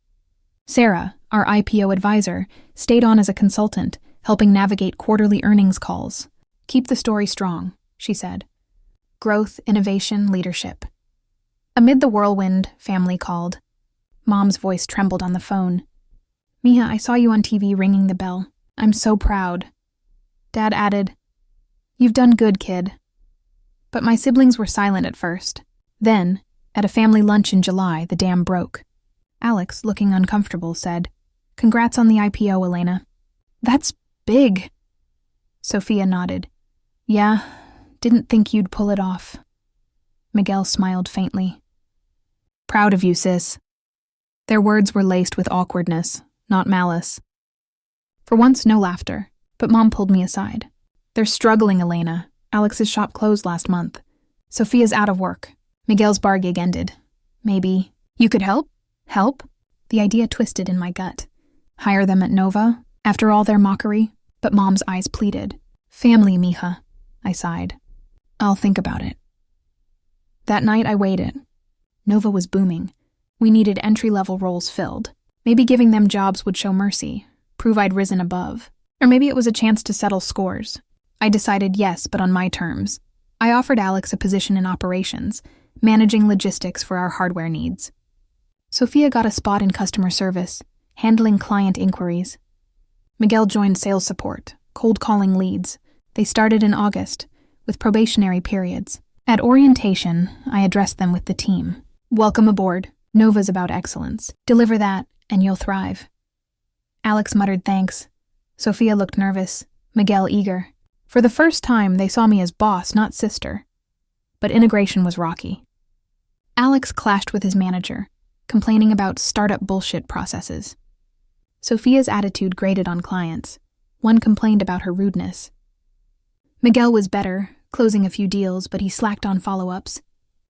S1: Sarah, our IPO advisor, stayed on as a consultant, helping navigate quarterly earnings calls. "Keep the story strong," she said. growth, innovation, leadership. Amid the whirlwind, family called. Mom's voice trembled on the phone. Mija, I saw you on TV ringing the bell. I'm so proud. Dad added, You've done good, kid. But my siblings were silent at first. Then, at a family lunch in July, the dam broke. Alex, looking uncomfortable, said, Congrats on the IPO, Elena. That's big. Sophia nodded. Yeah, didn't think you'd pull it off. Miguel smiled faintly. Proud of you, sis. Their words were laced with awkwardness, not malice. For once, no laughter, but Mom pulled me aside. They're struggling, Elena. Alex's shop closed last month. Sophia's out of work. Miguel's bar gig ended. Maybe you could help? Help? The idea twisted in my gut. Hire them at Nova? After all their mockery? But Mom's eyes pleaded. Family, mija. I sighed. I'll think about it. That night I waited. Nova was booming. We needed entry-level roles filled. Maybe giving them jobs would show mercy, prove I'd risen above. Or maybe it was a chance to settle scores. I decided yes, but on my terms. I offered Alex a position in operations, managing logistics for our hardware needs. Sophia got a spot in customer service, handling client inquiries. Miguel joined sales support, cold calling leads. They started in August, with probationary periods. At orientation, I addressed them with the team. Welcome aboard. Nova's about excellence. Deliver that, and you'll thrive. Alex muttered thanks. Sophia looked nervous, Miguel eager. For the first time, they saw me as boss, not sister. But integration was rocky. Alex clashed with his manager, complaining about startup bullshit processes. Sophia's attitude grated on clients. One complained about her rudeness. Miguel was better, closing a few deals, but he slacked on follow-ups.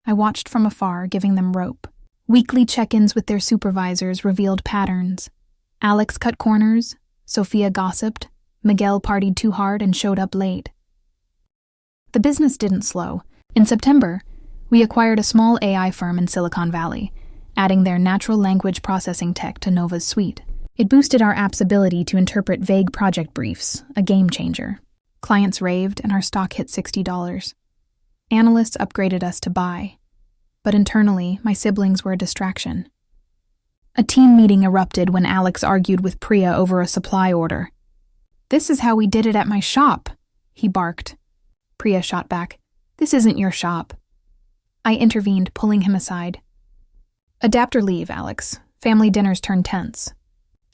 S1: I watched from afar, giving them rope. Weekly check-ins with their supervisors revealed patterns. Alex cut corners, Sophia gossiped, Miguel partied too hard and showed up late. The business didn't slow. In September, we acquired a small AI firm in Silicon Valley, adding their natural language processing tech to Nova's suite. It boosted our app's ability to interpret vague project briefs, a game changer. Clients raved, and our stock hit $60. Analysts upgraded us to buy. But internally, my siblings were a distraction. A team meeting erupted when Alex argued with Priya over a supply order. This is how we did it at my shop, he barked. Priya shot back, This isn't your shop. I intervened, pulling him aside. Adapt or leave, Alex. Family dinners turn tense.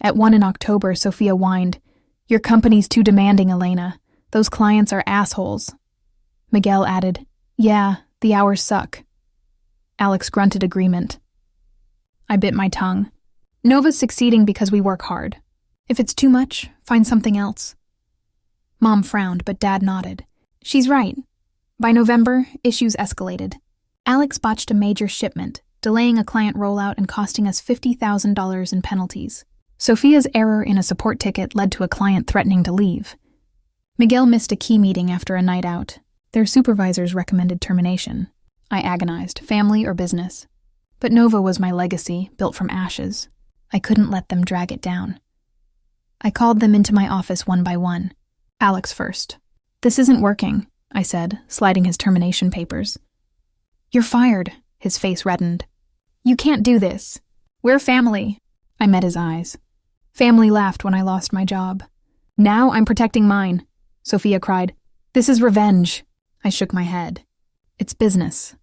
S1: At one in October, Sophia whined, Your company's too demanding, Elena. Those clients are assholes. Miguel added, Yeah, the hours suck. Alex grunted agreement. I bit my tongue. Nova's succeeding because we work hard. If it's too much, find something else. Mom frowned, but Dad nodded. She's right. By November, issues escalated. Alex botched a major shipment, delaying a client rollout and costing us $50,000 in penalties. Sophia's error in a support ticket led to a client threatening to leave. Miguel missed a key meeting after a night out. Their supervisors recommended termination. I agonized, family or business. But Nova was my legacy, built from ashes. I couldn't let them drag it down. I called them into my office one by one. Alex first. This isn't working, I said, sliding his termination papers. You're fired, his face reddened. You can't do this. We're family. I met his eyes. Family laughed when I lost my job. Now I'm protecting mine, Sophia cried. This is revenge. I shook my head. It's business.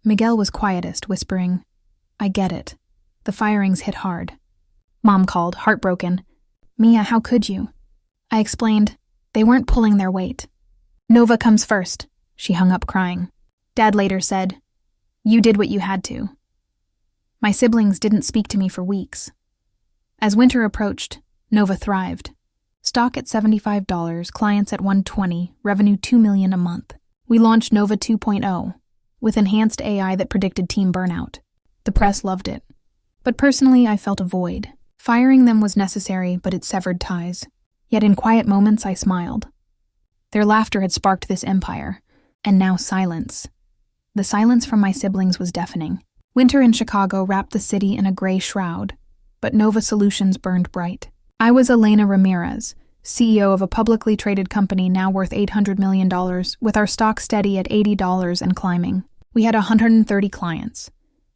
S1: Miguel was quietest, whispering, I get it. The firings hit hard. Mom called, heartbroken. Mija, how could you? I explained, they weren't pulling their weight. Nova comes first. She hung up crying. Dad later said, You did what you had to. My siblings didn't speak to me for weeks. As winter approached, Nova thrived. Stock at $75, clients at $120, revenue $2 million a month. We launched Nova 2.0, with enhanced AI that predicted team burnout. The press loved it. But personally, I felt a void. Firing them was necessary, but it severed ties. Yet in quiet moments, I smiled. Their laughter had sparked this empire, and now silence. The silence from my siblings was deafening. Winter in Chicago wrapped the city in a gray shroud, but Nova Solutions burned bright. I was Elena Ramirez, CEO of a publicly traded company now worth $800 million, with our stock steady at $80 and climbing. We had 130 clients,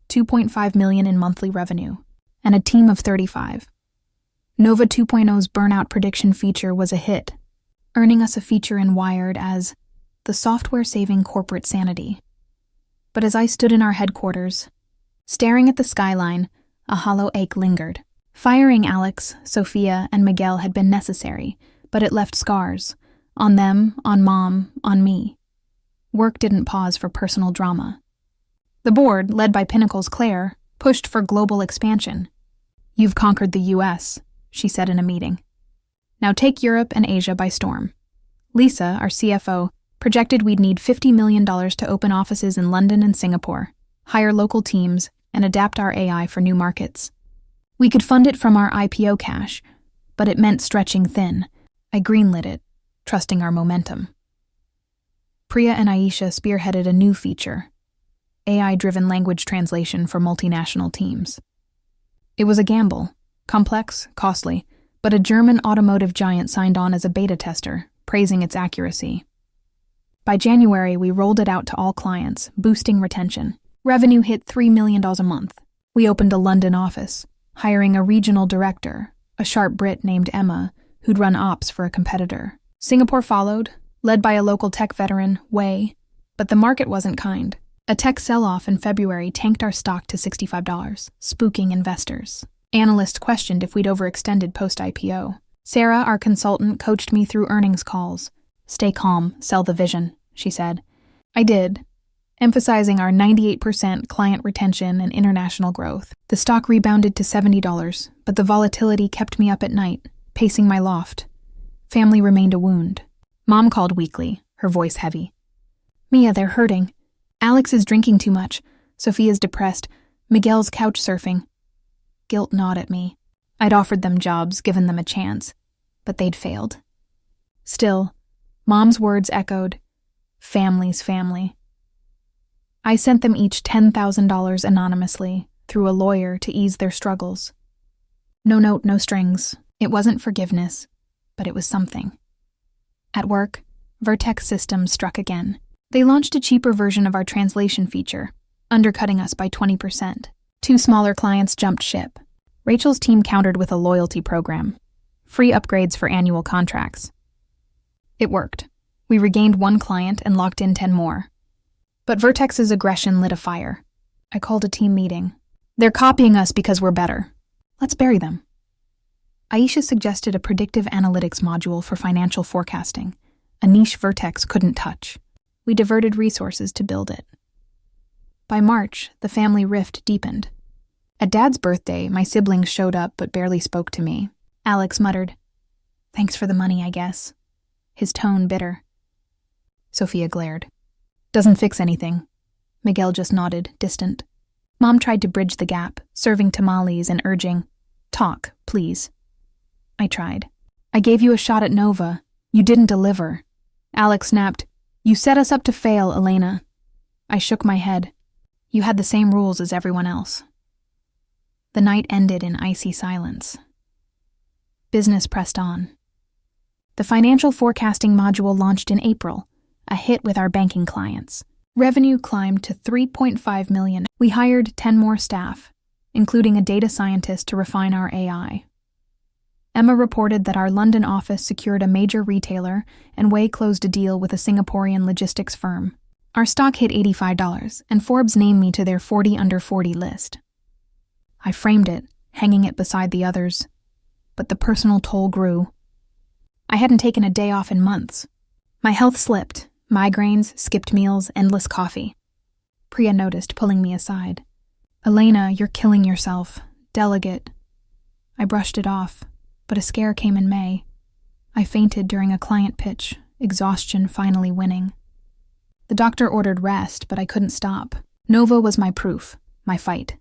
S1: $2.5 million in monthly revenue, and a team of 35. Nova 2.0's burnout prediction feature was a hit, earning us a feature in Wired as the software-saving corporate sanity. But as I stood in our headquarters, staring at the skyline, a hollow ache lingered. Firing Alex, Sophia, and Miguel had been necessary, but it left scars. On them, on Mom, on me. Work didn't pause for personal drama. The board, led by Pinnacle's Claire, pushed for global expansion. "You've conquered the US," she said in a meeting. "Now take Europe and Asia by storm." Lisa, our CFO, projected we'd need $50 million to open offices in London and Singapore, hire local teams, and adapt our AI for new markets. We could fund it from our IPO cash, but it meant stretching thin. I greenlit it, trusting our momentum. Priya and Aisha spearheaded a new feature, AI-driven language translation for multinational teams. It was a gamble, complex, costly, but a German automotive giant signed on as a beta tester, praising its accuracy. By January, we rolled it out to all clients, boosting retention. Revenue hit $3 million a month. We opened a London office, hiring a regional director, a sharp Brit named Emma, who'd run ops for a competitor. Singapore followed, led by a local tech veteran, Wei, but the market wasn't kind. A tech sell-off in February tanked our stock to $65, spooking investors. Analysts questioned if we'd overextended post-IPO. Sarah, our consultant, coached me through earnings calls. "Stay calm, sell the vision," she said. I did, emphasizing our 98% client retention and international growth. The stock rebounded to $70, but the volatility kept me up at night, pacing my loft. Family remained a wound. Mom called weekly, her voice heavy. "Mia, they're hurting. Alex is drinking too much. Sophia's depressed. Miguel's couch surfing." Guilt gnawed at me. I'd offered them jobs, given them a chance, but they'd failed. Still, Mom's words echoed, "Family's family." I sent them each $10,000 anonymously, through a lawyer to ease their struggles. No note, no strings. It wasn't forgiveness, but it was something. At work, Vertex Systems struck again. They launched a cheaper version of our translation feature, undercutting us by 20%. 2 smaller clients jumped ship. Rachel's team countered with a loyalty program, free upgrades for annual contracts. It worked. We regained 1 client and locked in 10 more. But Vertex's aggression lit a fire. I called a team meeting. "They're copying us because we're better. Let's bury them." Aisha suggested a predictive analytics module for financial forecasting, a niche Vertex couldn't touch. We diverted resources to build it. By March, the family rift deepened. At Dad's birthday, my siblings showed up but barely spoke to me. Alex muttered, "Thanks for the money, I guess," his tone bitter. Sophia glared. "Doesn't fix anything." Miguel just nodded, distant. Mom tried to bridge the gap, serving tamales and urging, "Talk, please." I tried. "I gave you a shot at Nova. You didn't deliver." Alex snapped, "You set us up to fail, Elena." I shook my head. "You had the same rules as everyone else." The night ended in icy silence. Business pressed on. The financial forecasting module launched in April, a hit with our banking clients. Revenue climbed to $3.5 million. We hired 10 more staff, including a data scientist to refine our AI. Emma reported that our London office secured a major retailer and Wei closed a deal with a Singaporean logistics firm. Our stock hit $85, and Forbes named me to their 40 under 40 list. I framed it, hanging it beside the others, but the personal toll grew. I hadn't taken a day off in months. My health slipped. Migraines, skipped meals, endless coffee. Priya noticed, pulling me aside. "Elena, you're killing yourself. Delegate." I brushed it off, but a scare came in May. I fainted during a client pitch, exhaustion finally winning. The doctor ordered rest, but I couldn't stop. Nova was my proof, my fight.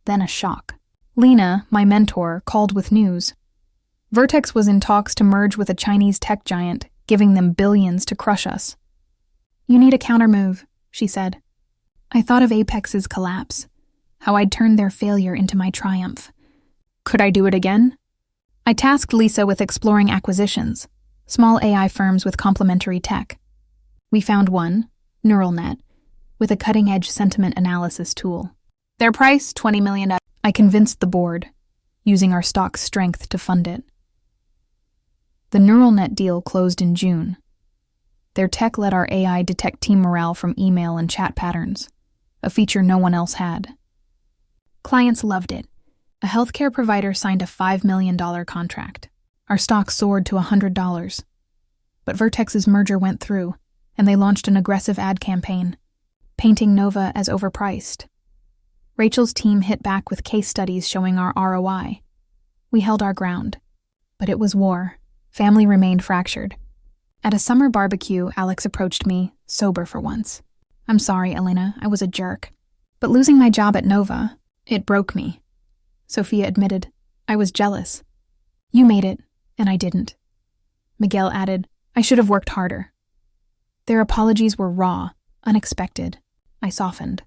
S1: Then a shock. Lena, my mentor, called with news. Vertex was in talks to merge with a Chinese tech giant, giving them billions to crush us. "You need a countermove," she said. I thought of Apex's collapse, how I'd turned their failure into my triumph. Could I do it again? I tasked Lisa with exploring acquisitions, small AI firms with complementary tech. We found one, NeuralNet, with a cutting-edge sentiment analysis tool. Their price, $20 million. I convinced the board, using our stock's strength to fund it. The NeuralNet deal closed in June. Their tech let our AI detect team morale from email and chat patterns, a feature no one else had. Clients loved it. A healthcare provider signed a $5 million contract. Our stock soared to $100. But Vertex's merger went through, and they launched an aggressive ad campaign, painting Nova as overpriced. Rachel's team hit back with case studies showing our ROI. We held our ground. But it was war. Family remained fractured. At a summer barbecue, Alex approached me, sober for once. "I'm sorry, Elena, I was a jerk. But losing my job at Nova, it broke me." Sophia admitted, "I was jealous. You made it, and I didn't." Miguel added, "I should have worked harder." Their apologies were raw, unexpected. I softened.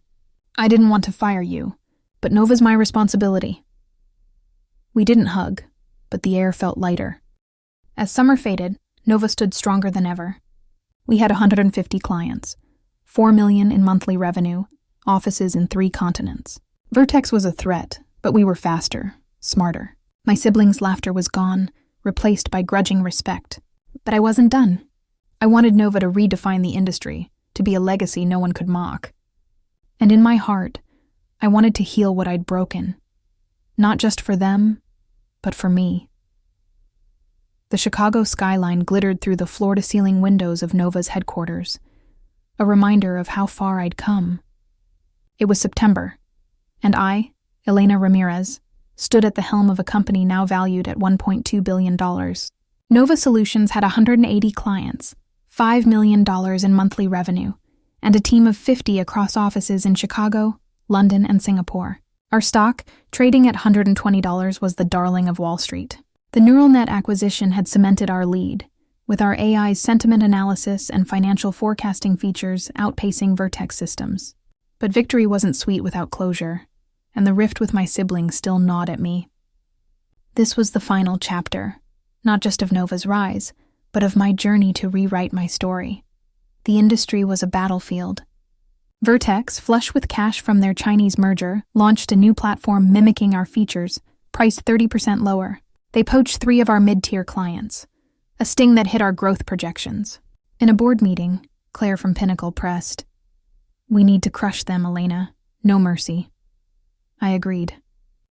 S1: "I didn't want to fire you, but Nova's my responsibility." We didn't hug, but the air felt lighter. As summer faded, Nova stood stronger than ever. We had 150 clients, $4 million in monthly revenue, offices in 3 continents. Vertex was a threat, but we were faster, smarter. My siblings' laughter was gone, replaced by grudging respect. But I wasn't done. I wanted Nova to redefine the industry, to be a legacy no one could mock. And in my heart, I wanted to heal what I'd broken. Not just for them, but for me. The Chicago skyline glittered through the floor-to-ceiling windows of Nova's headquarters, a reminder of how far I'd come. It was September, and I, Elena Ramirez, stood at the helm of a company now valued at $1.2 billion. Nova Solutions had 180 clients, $5 million in monthly revenue, and a team of 50 across offices in Chicago, London, and Singapore. Our stock, trading at $120, was the darling of Wall Street. The NeuralNet acquisition had cemented our lead, with our AI's sentiment analysis and financial forecasting features outpacing Vertex systems. But victory wasn't sweet without closure, and the rift with my siblings still gnawed at me. This was the final chapter, not just of Nova's rise, but of my journey to rewrite my story. The industry was a battlefield. Vertex, flush with cash from their Chinese merger, launched a new platform mimicking our features, priced 30% lower. They poached 3 of our mid-tier clients, a sting that hit our growth projections. In a board meeting, Claire from Pinnacle pressed, "We need to crush them, Elena. No mercy." I agreed.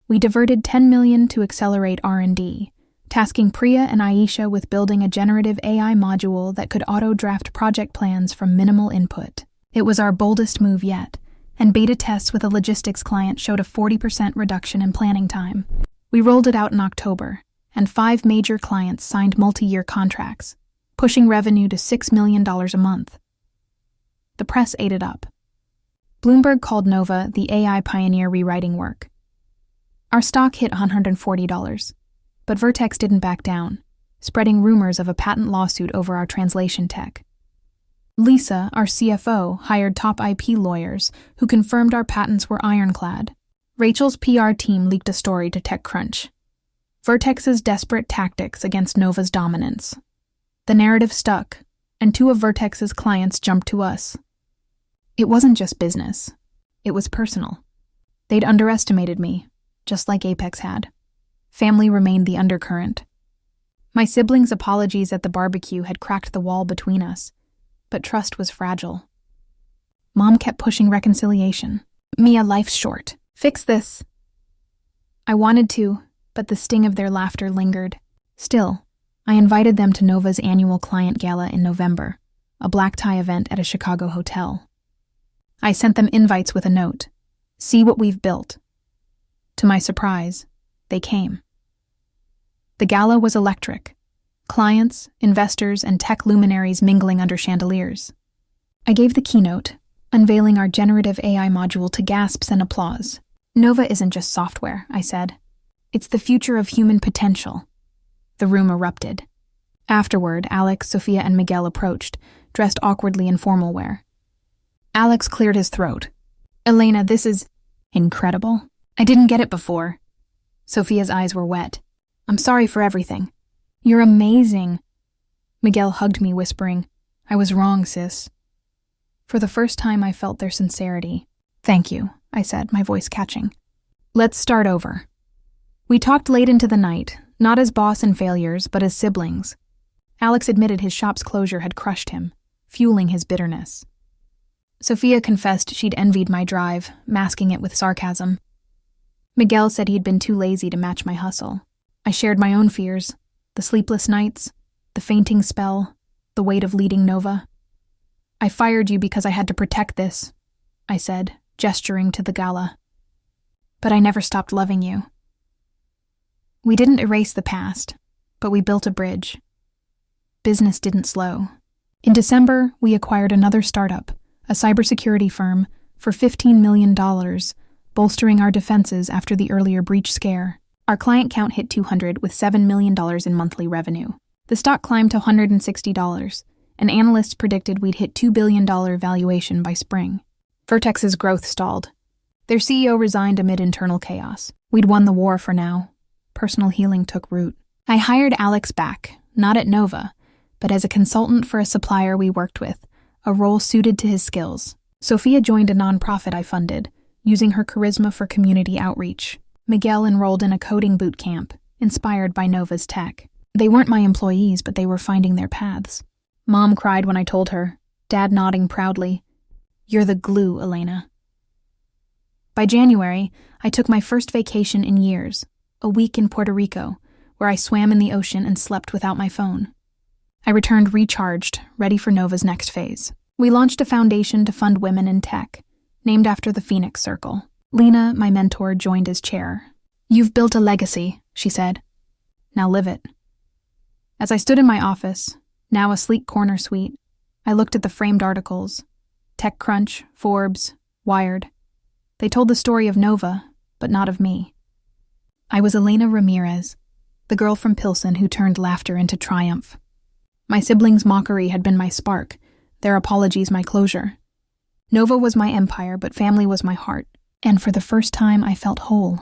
S1: We diverted $10 million to accelerate R&D, tasking Priya and Aisha with building a generative AI module that could auto-draft project plans from minimal input. It was our boldest move yet, and beta tests with a logistics client showed a 40% reduction in planning time. We rolled it out in October, and 5 major clients signed multi-year contracts, pushing revenue to $6 million a month. The press ate it up. Bloomberg called Nova the AI pioneer rewriting work. Our stock hit $140, but Vertex didn't back down, spreading rumors of a patent lawsuit over our translation tech. Lisa, our CFO, hired top IP lawyers who confirmed our patents were ironclad. Rachel's PR team leaked a story to TechCrunch. Vertex's desperate tactics against Nova's dominance. The narrative stuck, and 2 of Vertex's clients jumped to us. It wasn't just business. It was personal. They'd underestimated me, just like Apex had. Family remained the undercurrent. My siblings' apologies at the barbecue had cracked the wall between us, but trust was fragile. Mom kept pushing reconciliation. "Mia, life's short. Fix this." I wanted to, but the sting of their laughter lingered. Still, I invited them to Nova's annual client gala in November, a black tie event at a Chicago hotel. I sent them invites with a note, "See what we've built." To my surprise, they came. The gala was electric. Clients, investors, and tech luminaries mingling under chandeliers. I gave the keynote, unveiling our generative AI module to gasps and applause. "Nova isn't just software," I said. "It's the future of human potential." The room erupted. Afterward, Alex, Sophia, and Miguel approached, dressed awkwardly in formal wear. Alex cleared his throat. "Elena, this is incredible. I didn't get it before." Sophia's eyes were wet. I'm sorry for everything. You're amazing. Miguel hugged me, whispering, I was wrong, sis. For the first time, I felt their sincerity. Thank you, I said, my voice catching. Let's start over. We talked late into the night, not as boss and failures, but as siblings. Alex admitted his shop's closure had crushed him, fueling his bitterness. Sophia confessed she'd envied my drive, masking it with sarcasm. Miguel said he'd been too lazy to match my hustle. I shared my own fears, the sleepless nights, the fainting spell, the weight of leading Nova. I fired you because I had to protect this, I said, gesturing to the gala. But I never stopped loving you. We didn't erase the past, but we built a bridge. Business didn't slow. In December, we acquired another startup, a cybersecurity firm, for $15 million, bolstering our defenses after the earlier breach scare. Our client count hit 200 with $7 million in monthly revenue. The stock climbed to $160, and analysts predicted we'd hit $2 billion valuation by spring. Vertex's growth stalled. Their CEO resigned amid internal chaos. We'd won the war for now. Personal healing took root. I hired Alex back, not at Nova, but as a consultant for a supplier we worked with, a role suited to his skills. Sophia joined a nonprofit I funded, using her charisma for community outreach. Miguel enrolled in a coding boot camp, inspired by Nova's tech. They weren't my employees, but they were finding their paths. Mom cried when I told her, Dad nodding proudly. You're the glue, Elena. By January, I took my first vacation in years, a week in Puerto Rico, where I swam in the ocean and slept without my phone. I returned recharged, ready for Nova's next phase. We launched a foundation to fund women in tech, named after the Phoenix Circle. Lena, my mentor, joined as chair. You've built a legacy, she said. Now live it. As I stood in my office, now a sleek corner suite, I looked at the framed articles. TechCrunch, Forbes, Wired. They told the story of Nova, but not of me. I was Elena Ramirez, the girl from Pilsen who turned laughter into triumph. My siblings' mockery had been my spark, their apologies my closure. Nova was my empire, but family was my heart, and for the first time I felt whole.